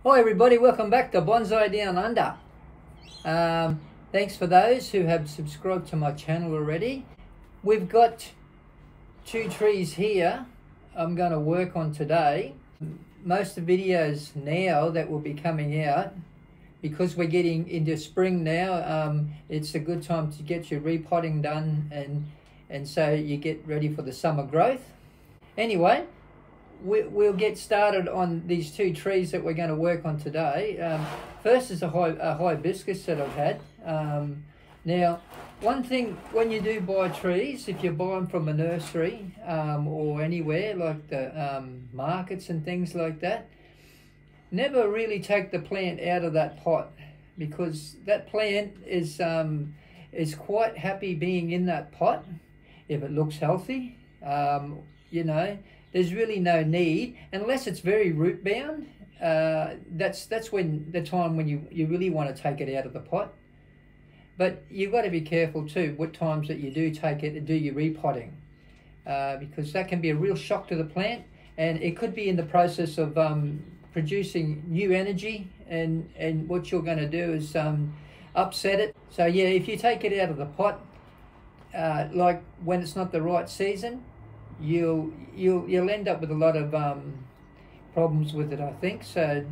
Hi everybody, welcome back to Bonsai Down Under. Thanks for those who have subscribed to my channel already. We've got two trees here I'm going to work on today. Most of the videos now that will be coming out, because we're getting into spring now, it's a good time to get your repotting done and so you get ready for the summer growth. Anyway, we'll get started on these two trees that we're going to work on today. First is a hibiscus that I've had. Now, one thing when you do buy trees, if you buy them from a nursery or anywhere like the markets and things like that, never really take the plant out of that pot, because that plant is quite happy being in that pot if it looks healthy. You know, there's really no need, unless it's very root bound. That's when the time when you really want to take it out of the pot. But you've got to be careful too what times that you do take it and do your repotting, because that can be a real shock to the plant, and it could be in the process of producing new energy, and what you're going to do is upset it. So yeah, if you take it out of the pot, like when it's not the right season, you'll end up with a lot of problems with it, I think. So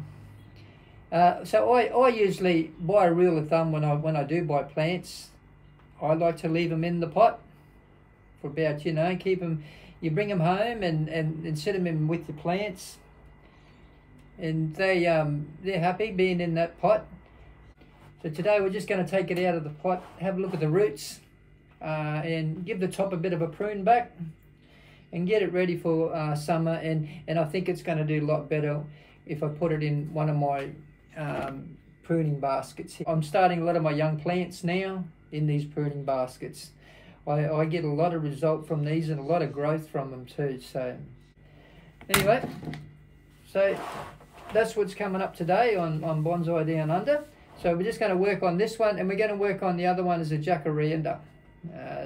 I usually, by a rule of thumb, when I do buy plants, I like to leave them in the pot for about, keep them. You bring them home and set them in with your plants, and they're happy being in that pot. So today we're just going to take it out of the pot, have a look at the roots, and give the top a bit of a prune back, and get it ready for summer. And I think it's going to do a lot better if I put it in one of my pruning baskets. I'm starting a lot of my young plants now in these pruning baskets. I get a lot of result from these and a lot of growth from them too. So anyway, so that's what's coming up today on Bonsai Down Under. So we're just going to work on this one, and we're going to work on the other one as a jacaranda.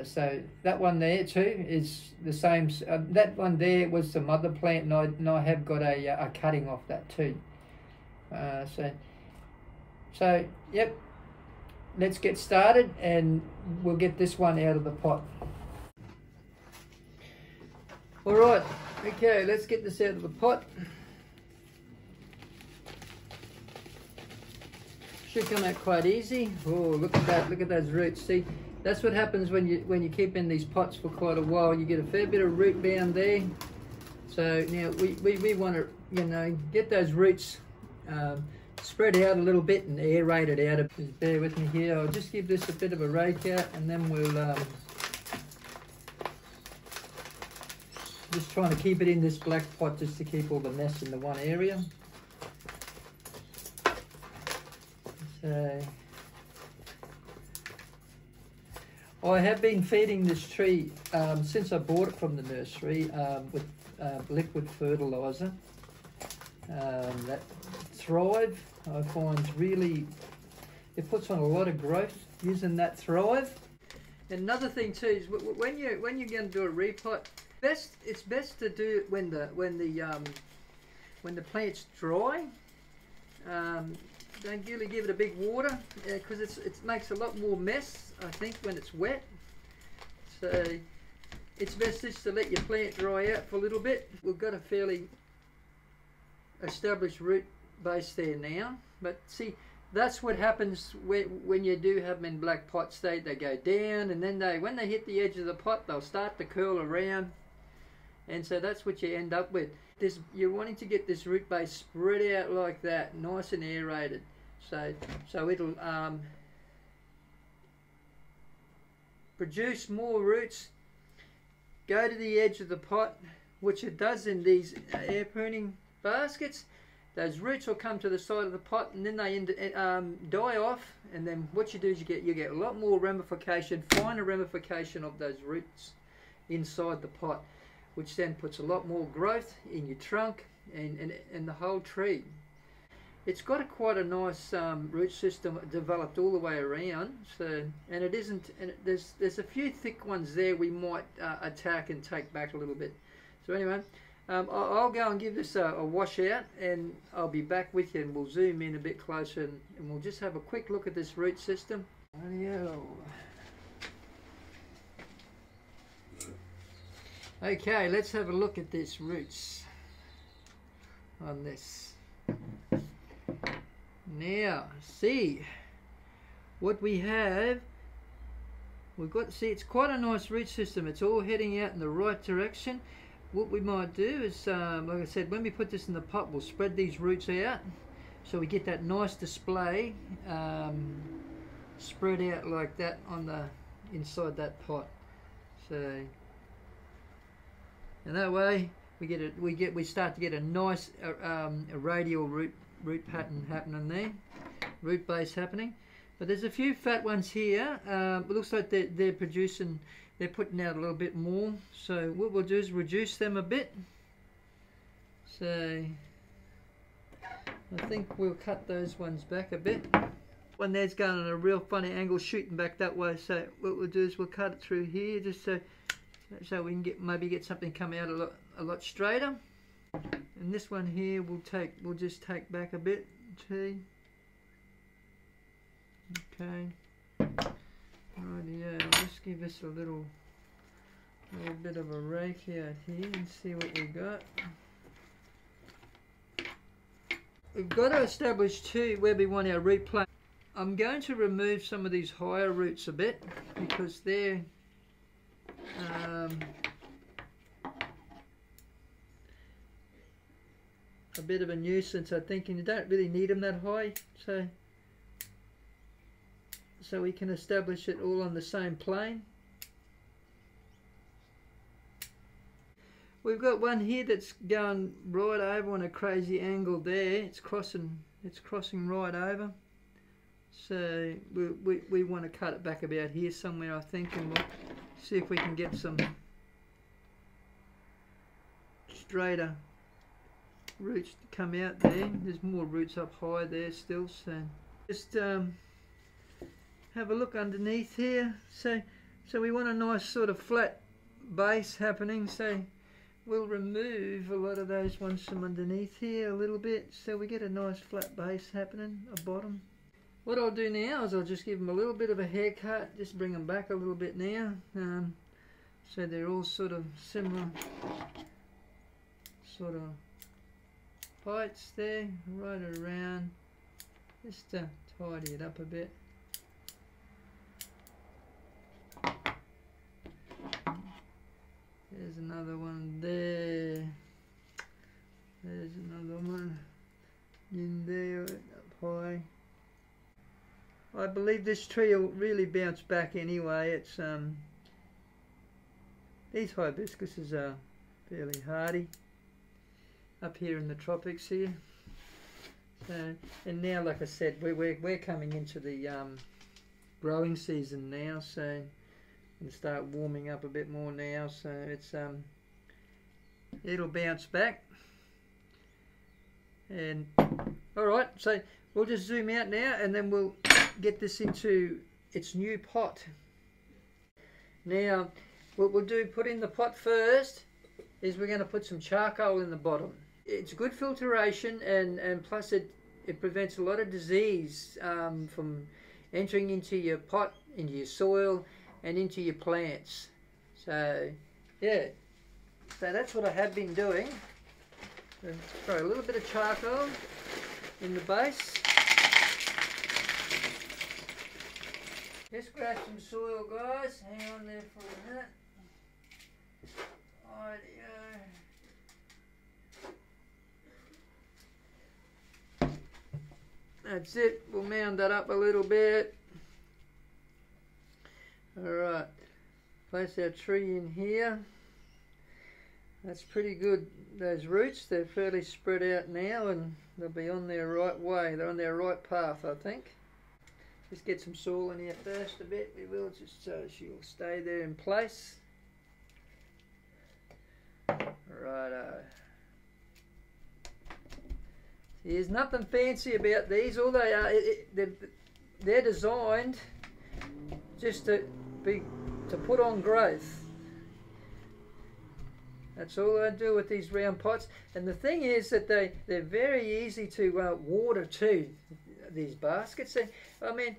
So that one there too is the same. That one there was the mother plant, and I have got a cutting off that too. So yep, let's get started, and we'll get this one out of the pot. All right, okay, let's get this out of the pot. Should come out quite easy. Oh, look at that! Look at those roots. See, that's what happens when you keep in these pots for quite a while. You get a fair bit of root bound there. So now we want to get those roots spread out a little bit and aerate it out. Just bear with me here. I'll just give this a bit of a rake out, and then we'll just trying to keep it in this black pot just to keep all the mess in the one area. So I have been feeding this tree since I bought it from the nursery with liquid fertilizer. That Thrive, I find, really, it puts on a lot of growth using that Thrive. And another thing too is when you're going to do a repot, it's best to do it when the plant's dry. Don't really give it a big water, because it makes a lot more mess, I think, when it's wet. So it's best just to let your plant dry out for a little bit. We've got a fairly established root base there now, but see, that's what happens when you do have them in black pots. They go down, and then when they hit the edge of the pot, they'll start to curl around, and so that's what you end up with. You're wanting to get this root base spread out like that, nice and aerated, so it'll produce more roots, go to the edge of the pot, which it does in these air pruning baskets. Those roots will come to the side of the pot, and then they die off, and then what you do is you get a lot more ramification, finer ramification of those roots inside the pot, which then puts a lot more growth in your trunk and the whole tree. It's got quite a nice root system developed all the way around. So, and it isn't. And there's a few thick ones there we might attack and take back a little bit. So anyway, I'll go and give this a wash out, and I'll be back with you, and we'll zoom in a bit closer, and we'll just have a quick look at this root system. Okay, let's have a look at this roots on this. Now, see what we have. We've got, see, it's quite a nice root system. It's all heading out in the right direction. What we might do is, like I said, when we put this in the pot, we'll spread these roots out so we get that nice display spread out like that on the inside that pot. So, and that way we start to get a nice a radial root pattern happening there, root base happening. But there's a few fat ones here. It looks like they're putting out a little bit more. So what we'll do is reduce them a bit. So I think we'll cut those ones back a bit. One there's going on a real funny angle, shooting back that way. So what we'll do is we'll cut it through here, just so we can maybe get something coming out a lot straighter. And this one here we'll just take back a bit too. Okay. Right, yeah, I'll just give this a little bit of a rake out here and see what we've got. We've got to establish too where we want our root plane. I'm going to remove some of these higher roots a bit because they're a bit of a nuisance, I think, and you don't really need them that high, so we can establish it all on the same plane. We've got one here that's going right over on a crazy angle there. It's crossing right over. So we want to cut it back about here somewhere, I think, and we'll see if we can get some straighter roots to come out there. There's more roots up high there still, so just have a look underneath here. So we want a nice sort of flat base happening, so we'll remove a lot of those ones from underneath here a little bit, so we get a nice flat base happening at bottom. What I'll do now is I'll just give them a little bit of a haircut, just bring them back a little bit now, so they're all sort of similar sort of bites there, right around, just to tidy it up a bit. There's another one there. There's another one in there up high. I believe this tree will really bounce back anyway. It's these hibiscuses are fairly hardy up here in the tropics here. So, and now, like I said, we're coming into the growing season now, so and start warming up a bit more now, so it's it'll bounce back. And alright, so we'll just zoom out now and then we'll get this into its new pot. Now what we'll do, put in the pot first, is we're going to put some charcoal in the bottom. It's good filtration, and plus it prevents a lot of disease from entering into your pot, into your soil, and into your plants. So yeah, so that's what I have been doing. Throw a little bit of charcoal in the base. Just grab some soil, guys. Hang on there for a minute. That's it. We'll mound that up a little bit. Alright, place our tree in here. That's pretty good. Those roots, they're fairly spread out now and they'll be on their right way. They're on their right path, I think. Just get some soil in here first a bit. We will, just so she'll stay there in place. Righto. There's nothing fancy about these. All they are, they're designed just to put on growth. That's all I do with these round pots. And the thing is that they're very easy to water too, these baskets. I mean,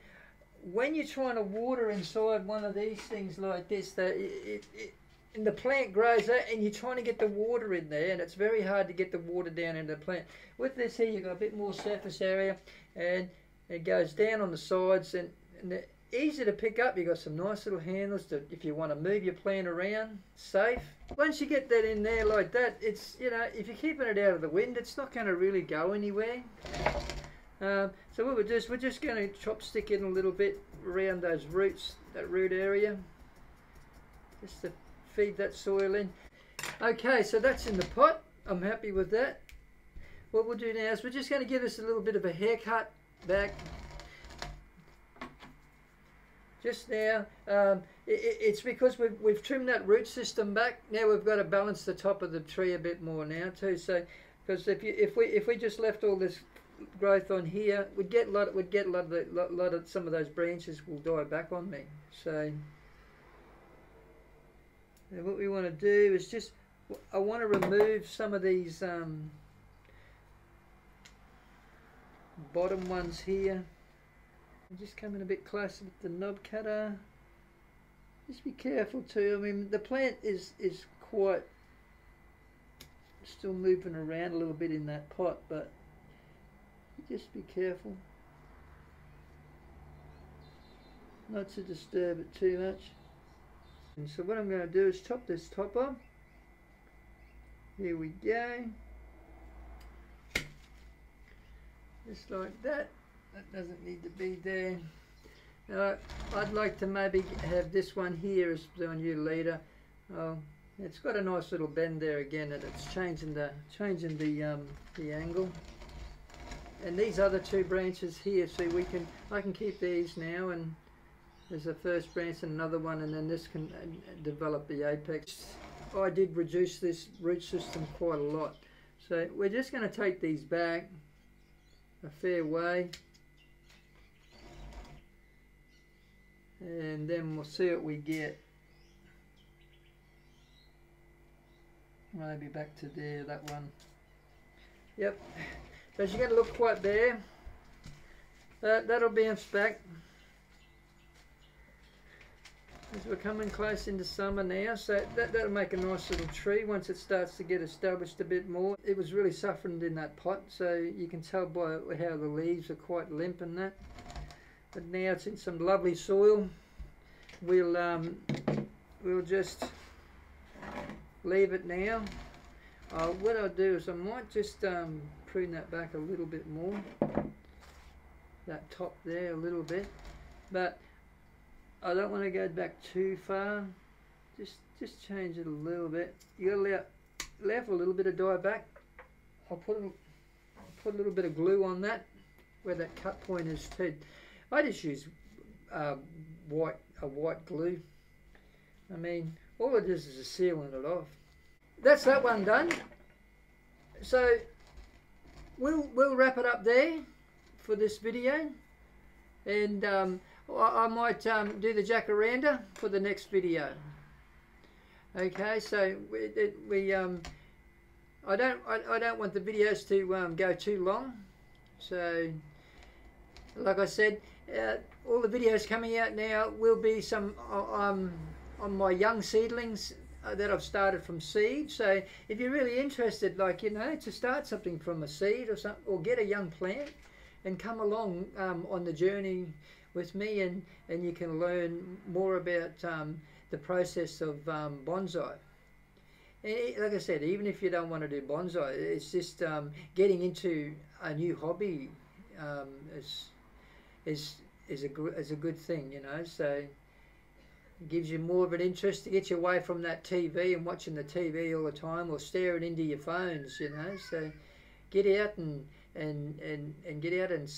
when you're trying to water inside one of these things like this, and the plant grows out and you're trying to get the water in there, and it's very hard to get the water down into the plant. With this here, you've got a bit more surface area, and it goes down on the sides, and they're easy to pick up. You've got some nice little handles to, if you want to move your plant around, safe. Once you get that in there like that, it's, you know, if you're keeping it out of the wind, it's not going to really go anywhere. So what we're just going to chopstick in a little bit around those roots, that root area, just to feed that soil in. Okay, so that's in the pot. I'm happy with that. What we'll do now is we're just going to give this a little bit of a haircut back. Just now, it's because we've trimmed that root system back. Now we've got to balance the top of the tree a bit more now too. So, because if we just left all this growth on here, we'd get a lot of some of those branches will die back on me. So, and what we want to do is just, I want to remove some of these bottom ones here. Just coming a bit closer with the knob cutter. Just be careful too. I mean, the plant is quite still moving around a little bit in that pot, but just be careful not to disturb it too much. And so what I'm going to do is chop this top off. Here we go. Just like that. That doesn't need to be there. I'd like to maybe have this one here as the new leader. It's got a nice little bend there again, and it's changing the angle. And these other two branches here, see, I can keep these now, and there's a first branch and another one, and then this can develop the apex. I did reduce this root system quite a lot, so we're just going to take these back a fair way. And then we'll see what we get. Maybe back to there, that one. Yep. So you're going to look quite bare. That'll bounce back. As we're coming close into summer now, so that'll make a nice little tree once it starts to get established a bit more. It was really suffering in that pot, so you can tell by how the leaves are quite limp and that. But now it's in some lovely soil. We'll just leave it now. What I'll do is I might just prune that back a little bit more. That top there a little bit, but I don't want to go back too far. Just change it a little bit. You gotta allow for a little bit of dye back. I'll put a little bit of glue on that where that cut point is too. I just use white glue. I mean, all it is a sealing it off. That's that one done. So we'll wrap it up there for this video, and I might do the jacaranda for the next video. Okay, so I don't want the videos to go too long. So, like I said, all the videos coming out now will be some on my young seedlings that I've started from seed. So if you're really interested, like, you know, to start something from a seed or something, or get a young plant and come along on the journey with me, and you can learn more about the process of bonsai. And like I said, even if you don't want to do bonsai, it's just getting into a new hobby is a good thing, you know. So it gives you more of an interest to get you away from that TV and watching the TV all the time, or staring into your phones, you know. So get out and get out and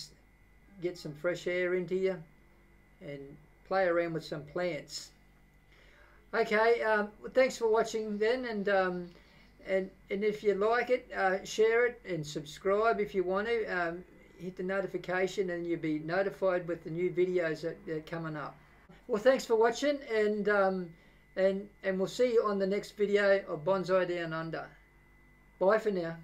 get some fresh air into you and play around with some plants. Okay, thanks for watching then, and if you like it, share it and subscribe if you want to. Hit the notification and you'll be notified with the new videos that are coming up. Well, thanks for watching, and and we'll see you on the next video of Bonsai Down Under. Bye for now.